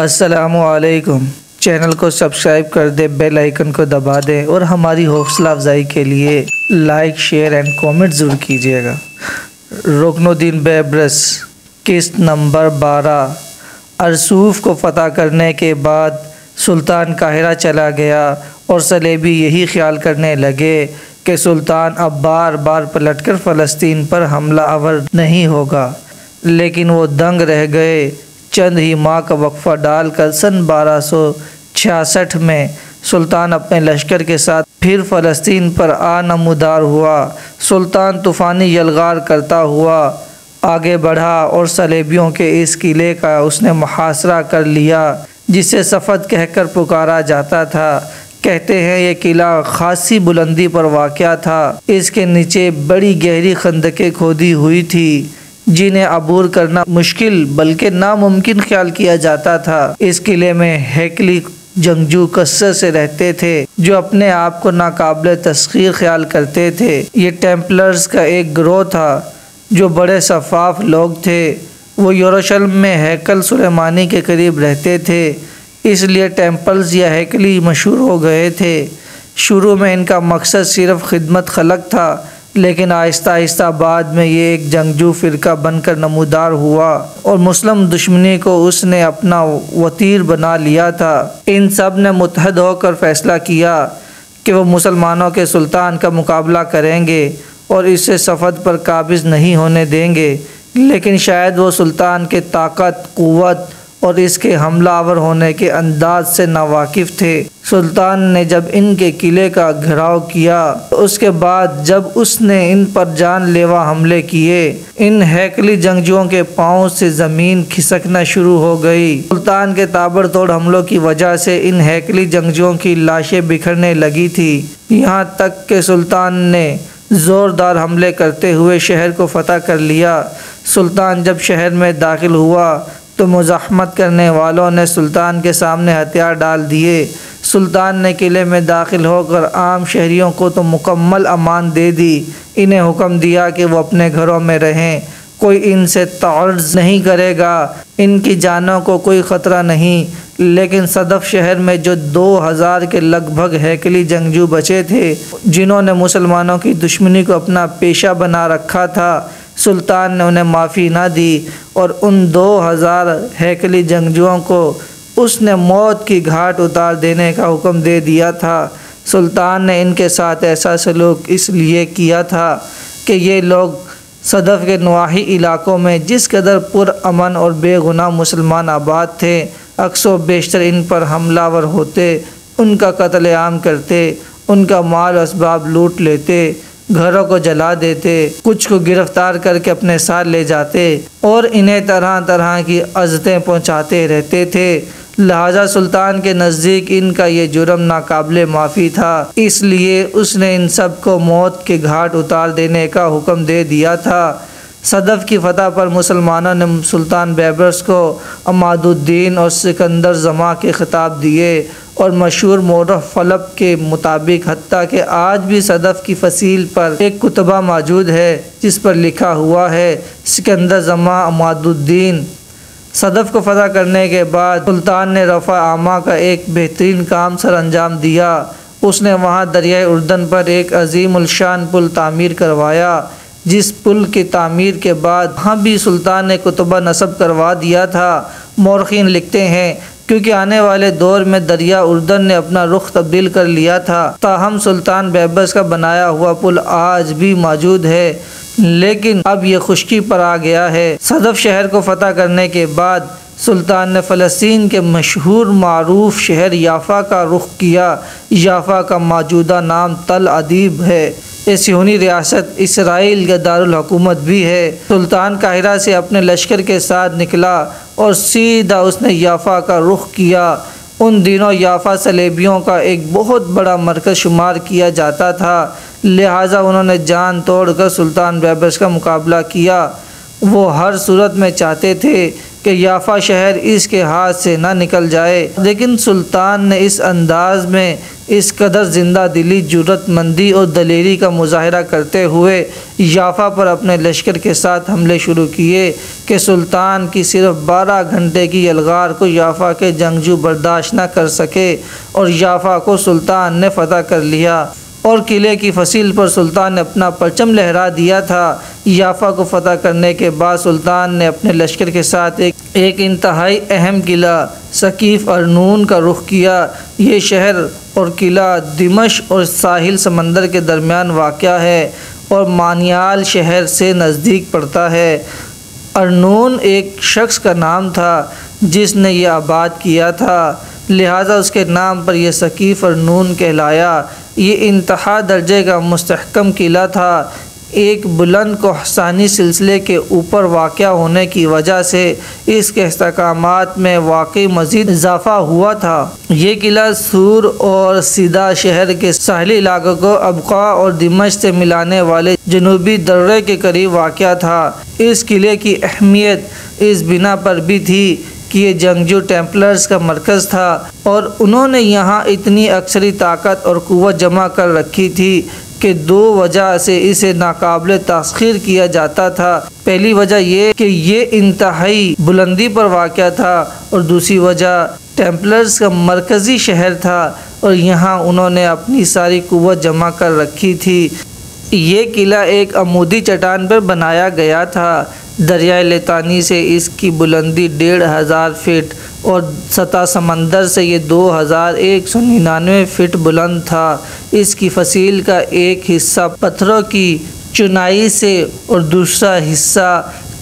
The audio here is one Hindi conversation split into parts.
अस्सलामुअलैकुम। चैनल को सब्सक्राइब कर दें, बेल आइकन को दबा दें और हमारी हौसला अफजाई के लिए लाइक, शेयर एंड कमेंट ज़रूर कीजिएगा। रुकनुद्दीन बेबरस किस्त नंबर 12। अरसूफ को फ़तह करने के बाद सुल्तान काहिरा चला गया और सलेबी यही ख्याल करने लगे कि सुल्तान अब बार बार पलटकर फ़लस्तीन पर हमला आवर नहीं होगा, लेकिन वो दंग रह गए। चंद ही माह का वक्फा डालकर सन 1266 में सुल्तान अपने लश्कर के साथ फिर फ़लस्तीन पर नमूदार हुआ। सुल्तान तूफ़ानी यलगार करता हुआ आगे बढ़ा और सलेबियों के इस किले का उसने मुहासरा कर लिया, जिसे सफ़द कहकर पुकारा जाता था। कहते हैं ये किला खासी बुलंदी पर वाक़या था। इसके नीचे बड़ी गहरी खंदकें खोदी हुई थी, जिन्हें अबूर करना मुश्किल बल्कि नामुमकिन ख्याल किया जाता था। इस किले में हैकली जंगजू कसरत से रहते थे, जो अपने आप को नाकाबिल तस्खीर ख्याल करते थे। ये टेम्पलर्स का एक गिरोह था, जो बड़े शफाफ लोग थे। वो यरूशलेम में हैकल सुलेमानी के करीब रहते थे, इसलिए टेम्पल्स या हैकली मशहूर हो गए थे। शुरू में इनका मकसद सिर्फ खिदमत खलक था, लेकिन आहिस्ता आहिस्ता बाद में ये एक जंगजू फ़िरका बनकर नमूदार हुआ और मुस्लिम दुश्मनी को उसने अपना वतीर बना लिया था। इन सब ने मुत्तहद होकर फ़ैसला किया कि वो मुसलमानों के सुल्तान का मुकाबला करेंगे और इससे सफ़द पर काबिज़ नहीं होने देंगे। लेकिन शायद वो सुल्तान के ताकत, क़ुव्वत और इसके हमलावर होने के अंदाज से नावाकिफ़ थे। सुल्तान ने जब इनके किले का घेराव किया, उसके बाद जब उसने इन पर जानलेवा हमले किए, इन हैकली जंगजुओं के पाँव से ज़मीन खिसकना शुरू हो गई। सुल्तान के ताबड़तोड़ हमलों की वजह से इन हैकली जंगजुओं की लाशें बिखरने लगी थी। यहाँ तक कि सुल्तान ने ज़ोरदार हमले करते हुए शहर को फ़तह कर लिया। सुल्तान जब शहर में दाखिल हुआ तो मुज़ाहमत करने वालों ने सुल्तान के सामने हथियार डाल दिए। सुल्तान ने किले में दाखिल होकर आम शहरियों को तो मुकम्मल अमान दे दी। इन्हें हुक्म दिया कि वो अपने घरों में रहें, कोई इनसे तअर्ज़ नहीं करेगा, इनकी जानों को कोई ख़तरा नहीं। लेकिन सदफ़ शहर में जो 2000 के लगभग हैकली जंगजू बचे थे, जिन्होंने मुसलमानों की दुश्मनी को अपना पेशा बना रखा था, सुल्तान ने उन्हें माफ़ी ना दी और उन 2000 हैकली जंगजुओं को उसने मौत की घाट उतार देने का हुक्म दे दिया था। सुल्तान ने इनके साथ ऐसा सलूक इसलिए किया था कि ये लोग सदफ़ के नवाही इलाक़ों में जिस कदर पुरअमन और बेगुनाह मुसलमान आबाद थे, अक्सर बेशतर इन पर हमलावर होते, उनका कत्लेआम करते, उनका माल असबाब लूट लेते, घरों को जला देते, कुछ को गिरफ़्तार करके अपने साथ ले जाते और इन्हें तरह तरह की अज़तें पहुँचाते रहते थे। लिहाजा सुल्तान के नज़दीक इनका ये जुर्म नाकाबिले माफ़ी था, इसलिए उसने इन सब को मौत के घाट उतार देने का हुक्म दे दिया था। सदफ़ की फ़तह पर मुसलमानों ने सुल्तान बेबरस को अमादुद्दीन और सिकंदर जमा के ख़िताब दिए और मशहूर मौरख़ फ़लक के मुताबिक हत्ता कि आज भी सदफ़ की फ़सील पर एक कुतबा मौजूद है, जिस पर लिखा हुआ है सिकंदर जमा अमादुद्दीन। सदफ़ को फ़तह करने के बाद सुल्तान ने रफ़ा आमा का एक बेहतरीन काम सर अंजाम दिया। उसने वहाँ दरियाए उर्दन पर एक अज़ीमुल शान पुल तामीर करवाया, जिस पुल की तामीर के बाद वहाँ भी सुल्तान ने कुतबा नस्ब करवा दिया था। मौरख़ीन लिखते हैं क्योंकि आने वाले दौर में दरिया उर्दन ने अपना रुख तब्दील कर लिया था, ताहम सुल्तान बेबरस का बनाया हुआ पुल आज भी मौजूद है, लेकिन अब यह खुश्की पर आ गया है। सदफ़ शहर को फ़तह करने के बाद सुल्तान ने फ़लस्तीन के मशहूर मारूफ शहर याफ़ा का रुख किया। याफ़ा का मौजूदा नाम तल अदीब है। ये सिहोनी रियासत इसराइल का दारुल हुकूमत भी है। सुल्तान काहिरा से अपने लश्कर के साथ निकला और सीधा उसने याफ़ा का रुख किया। उन दिनों याफ़ा सलेबियों का एक बहुत बड़ा मरकज़ शुमार किया जाता था, लिहाजा उन्होंने जान तोड़ कर सुल्तान बेबरस का मुकाबला किया। वो हर सूरत में चाहते थे कि याफ़ा शहर इसके हाथ से ना निकल जाए, लेकिन सुल्तान ने इस अंदाज़ में इस कदर ज़िंदा दिली, जुर्रतमंदी और दलेरी का मुजाहरा करते हुए याफा पर अपने लश्कर के साथ हमले शुरू किए कि सुल्तान की सिर्फ 12 घंटे की यलगार को याफा के जंगजू बर्दाश्त न कर सके और याफा को सुल्तान ने फतह कर लिया और किले की फसील पर सुल्तान ने अपना परचम लहरा दिया था। याफा को फतह करने के बाद सुल्तान ने अपने लश्कर के साथ एक इंतहाई अहम किला सकीफ़ अर्नून का रुख किया। ये शहर और किला दिमश्क और साहिल समंदर के दरमियान वाक़या है और मानियाल शहर से नज़दीक पड़ता है। अर्नून एक शख्स का नाम था जिसने यह आबाद किया था, लिहाजा उसके नाम पर यह सकीफ़ अर्नून कहलाया। ये इंतहा दर्जे का मुस्तहकम किला था। एक बुलंद कोहसानी सिलसिले के ऊपर वाक़या होने की वजह से इसके इस्तेहकामात में वाकई मज़ीद इजाफ़ा हुआ था। ये किला सूर और सीधा शहर के साहिली इलाक़ों को अबका और दिमश्क से मिलाने वाले जनूबी दर्रे के करीब वाक़या था। इस किले की अहमियत इस बिना पर भी थी कि ये जंगजू टेम्पलर्स का मरकज़ था और उन्होंने यहाँ इतनी अक्सरी ताकत और क़ुव्वत जमा कर रखी थी कि 2 वजह से इसे नाकाबिल तस्खीर किया जाता था। पहली वजह ये कि ये इंतहाई बुलंदी पर वाक़या था और दूसरी वजह टेम्पलर्स का मरकज़ी शहर था और यहाँ उन्होंने अपनी सारी क़ुव्वत जमा कर रखी थी। ये किला एक अमूदी चट्टान पर बनाया गया था। दरियाए लेतानी से इसकी बुलंदी 1500 फीट और सतह समंदर से ये 2199 फीट बुलंद था। इसकी फसील का एक हिस्सा पत्थरों की चुनाई से और दूसरा हिस्सा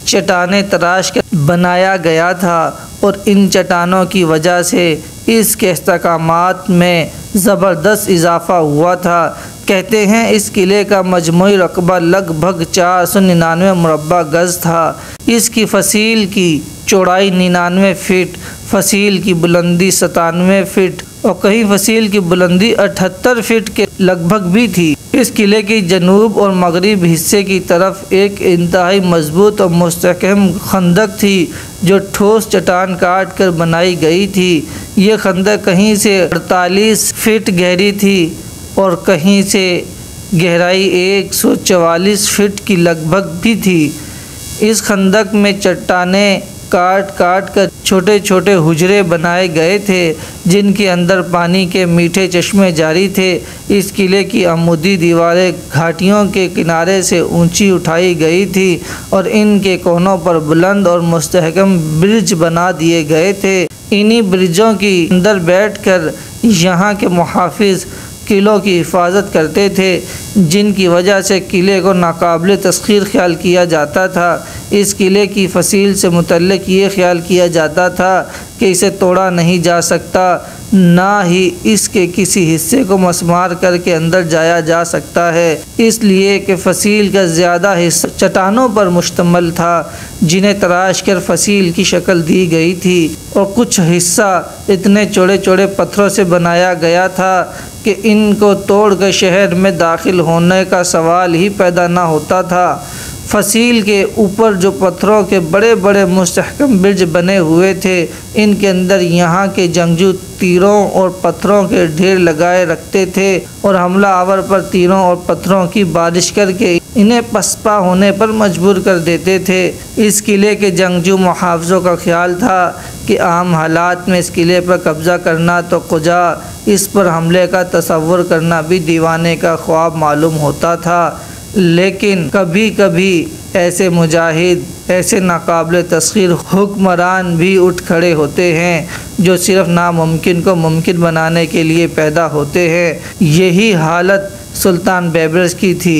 चट्टानें तराश कर बनाया गया था और इन चट्टानों की वजह से इसके इस्तेहकामात में ज़बरदस्त इजाफ़ा हुआ था। कहते हैं इस किले का मजमूई रकबा लगभग 499 मुरब्बा गज़ था। इसकी फसील की चौड़ाई 99 फीट, फसील की बुलंदी 97 फीट और कहीं फसील की बुलंदी 78 फीट के लगभग भी थी। इस किले की जनूब और मगरिब हिस्से की तरफ एक इंतहाई मजबूत और मुस्तहकम खंदक थी जो ठोस चट्टान काट कर बनाई गई थी। ये खंदक कहीं से 48 फीट गहरी थी और कहीं से गहराई 144 फीट की लगभग भी थी। इस खंदक में चट्टानें काट काट कर छोटे छोटे हुजरे बनाए गए थे जिनके अंदर पानी के मीठे चश्मे जारी थे। इस किले की अमूदी दीवारें घाटियों के किनारे से ऊंची उठाई गई थी और इनके कोनों पर बुलंद और मुस्तहकम ब्रिज बना दिए गए थे। इन्हीं ब्रिजों के अंदर बैठकर यहाँ के मुहाफिज किलों की हिफाजत करते थे जिनकी वजह से किले को नाकाबिल तस्खीर ख्याल किया जाता था। इस किले की फसील से मुतल्लिक़ ये ख्याल किया जाता था कि इसे तोड़ा नहीं जा सकता, ना ही इसके किसी हिस्से को मसमार करके अंदर जाया जा सकता है, इसलिए कि फसील का ज़्यादा हिस्सा चट्टानों पर मुश्तमल था जिन्हें तराश कर फसील की शक्ल दी गई थी और कुछ हिस्सा इतने चौड़े चौड़े पत्थरों से बनाया गया था कि इनको तोड़ कर शहर में दाखिल होने का सवाल ही पैदा ना होता था। फसील के ऊपर जो पत्थरों के बड़े बड़े मुस्तहकम ब्रिज बने हुए थे, इनके अंदर यहाँ के जंगजू तीरों और पत्थरों के ढेर लगाए रखते थे और हमला आवर पर तीरों और पत्थरों की बारिश करके इन्हें पसपा होने पर मजबूर कर देते थे। इस किले के जंगजू मुहाफ़िज़ों का ख्याल था कि आम हालात में इस किले पर कब्ज़ा करना तो कुजा, इस पर हमले का तसव्वुर करना भी दीवाने का ख्वाब मालूम होता था। लेकिन कभी कभी ऐसे मुजाहिद, ऐसे नाकाबिल तस्खीर हुक्मरान भी उठ खड़े होते हैं जो सिर्फ नामुमकिन को मुमकिन बनाने के लिए पैदा होते हैं। यही हालत सुल्तान बैबरस की थी।